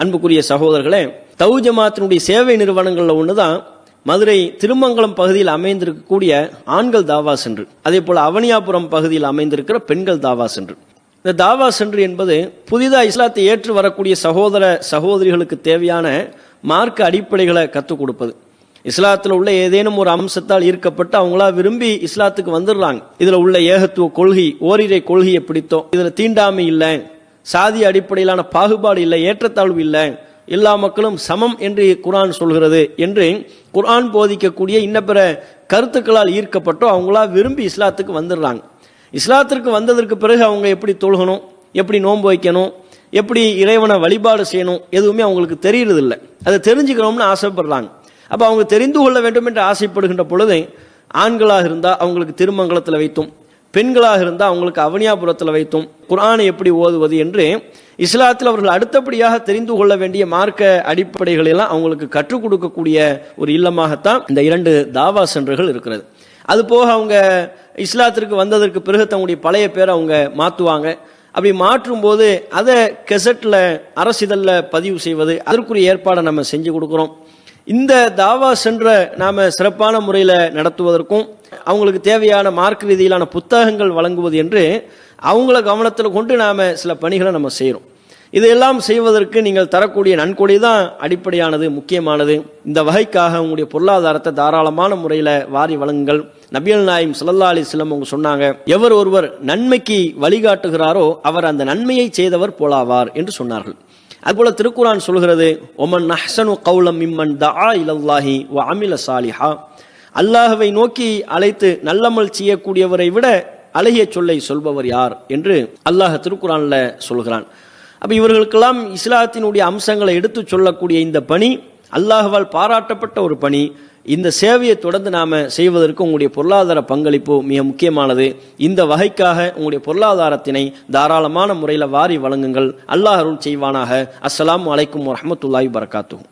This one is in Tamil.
அன்புக்குரிய சகோதரர்களே, தௌ ஜமாத்தினுடைய சேவை நிறுவனங்கள்ல ஒண்ணுதான் மதுரை திருமங்கலம் பகுதியில் அமைந்திருக்கக்கூடிய ஆண்கள் தாவா சென்று, அதே போல அவனியாபுரம் பகுதியில் அமைந்திருக்கிற பெண்கள் தாவா சென்று. இந்த தாவா சென்று என்பது புதிதாக இஸ்லாத்தை ஏற்று வரக்கூடிய சகோதர சகோதரிகளுக்கு தேவையான மார்க்க அடிப்படைகளை கற்றுக் கொடுப்பது. இஸ்லாத்தில் உள்ள ஏதேனும் ஒரு அம்சத்தால் ஈர்க்கப்பட்டு அவங்களா விரும்பி இஸ்லாத்துக்கு வந்துடுறாங்க. இதுல உள்ள ஏகத்துவ கொள்கை, ஓரிரை கொள்கையை பிடித்தோம், இதுல தீண்டாமை இல்லை, சாதி அடிப்படையிலான பாகுபாடு இல்லை, ஏற்றத்தாழ்வு இல்லை, எல்லா மக்களும் சமம் என்று குர்ஆன் சொல்கிறது என்று குர்ஆன் போதிக்கக்கூடிய இன்ன பிற கருத்துக்களால் ஈர்க்கப்பட்டோ அவங்களா விரும்பி இஸ்லாத்துக்கு வந்துடுறாங்க. இஸ்லாத்திற்கு வந்ததற்கு பிறகு அவங்க எப்படி தொழுகணும், எப்படி நோன்பு வைக்கணும், எப்படி இறைவனை வழிபாடு செய்யணும் எதுவுமே அவங்களுக்கு தெரியறது இல்லை. அதை தெரிஞ்சுக்கணும்னு ஆசைப்படுறாங்க. அப்போ அவங்க தெரிந்து கொள்ள வேண்டும் என்று ஆசைப்படுகின்ற பொழுது ஆண்களாக இருந்தால் அவங்களுக்கு திருமங்கலத்தில் வைத்தும், பெண்களாக இருந்தால் அவங்களுக்கு அவனியாபுரத்தில் வைத்தும் குர்ஆனை எப்படி ஓதுவது என்று இஸ்லாத்தில் அவர்கள் அடுத்தபடியாக தெரிந்து கொள்ள வேண்டிய மார்க்க அடிப்படைகள் எல்லாம் அவங்களுக்கு கற்றுக் கொடுக்கக்கூடிய ஒரு இல்லமாகத்தான் இந்த 2 தாவா சென்டர்கள் இருக்கிறது. அது போக அவங்க இஸ்லாத்திற்கு வந்ததற்கு பிறகு தங்களுடைய பழைய பேரை அவங்க மாற்றுவாங்க. அப்படி மாற்றும் போது அதை கெசட்ல அரசிதழில் பதிவு செய்வது, அதற்குரிய ஏற்பாடை நம்ம செஞ்சு கொடுக்குறோம். இந்த தாவா சென்ற நாம சிறப்பான முறையில் நடத்துவதற்கும் அவங்களுக்கு தேவையான மார்க்க ரீதியிலான புத்தகங்கள் வழங்குவது என்று அவங்கள கவனத்தில் கொண்டு நாம சில பணிகளை நம்ம செய்கிறோம். இதையெல்லாம் செய்வதற்கு நீங்கள் தரக்கூடிய நன்கொடை தான் அடிப்படையானது, முக்கியமானது. இந்த வகைக்காக உங்களுடைய பொருளாதாரத்தை தாராளமான முறையில் வாரி வழங்குங்கள். நபிகள் நாயகம் ஸல்லல்லாஹு அலைஹி வஸல்லம் அவங்க சொன்னாங்க, எவர் ஒருவர் நன்மைக்கு வழிகாட்டுகிறாரோ அவர் அந்த நன்மையை செய்தவர் போலாவார் என்று சொன்னார்கள். அதுபோல திருக்குர்ஆன் சொல்கிறது, ஒமன் அஹ்ஸனு கௌலம் மிம்மன் தஆ இலல்லாஹி வ அமில சாலிஹா, அல்லாஹ்வை நோக்கி அழைத்து நல்லமல் செய்யக்கூடியவரை விட அழகிய சொல்லை சொல்பவர் யார் என்று அல்லாஹ் திருக்குர்ஆன்ல சொல்கிறான். அப்ப இவர்களுக்கெல்லாம் இஸ்லாத்தினுடைய அம்சங்களை எடுத்து சொல்லக்கூடிய இந்த பணி அல்லாஹ்வால் பாராட்டப்பட்ட ஒரு பணி. இந்த சேவையை தொடர்ந்து நாம செய்வதற்கு உங்களுடைய பொருளாதார பங்களிப்பு மிக முக்கியமானது. இந்த வகைக்காக உங்களுடைய பொருளாதாரத்தினை தாராளமான முறையில் வாரி வழங்குங்கள். அல்லாஹ் அருள் செய்வானாக. அஸ்ஸலாமு அலைக்கும் வரஹ்மத்துல்லாஹி வபரகாத்துஹு.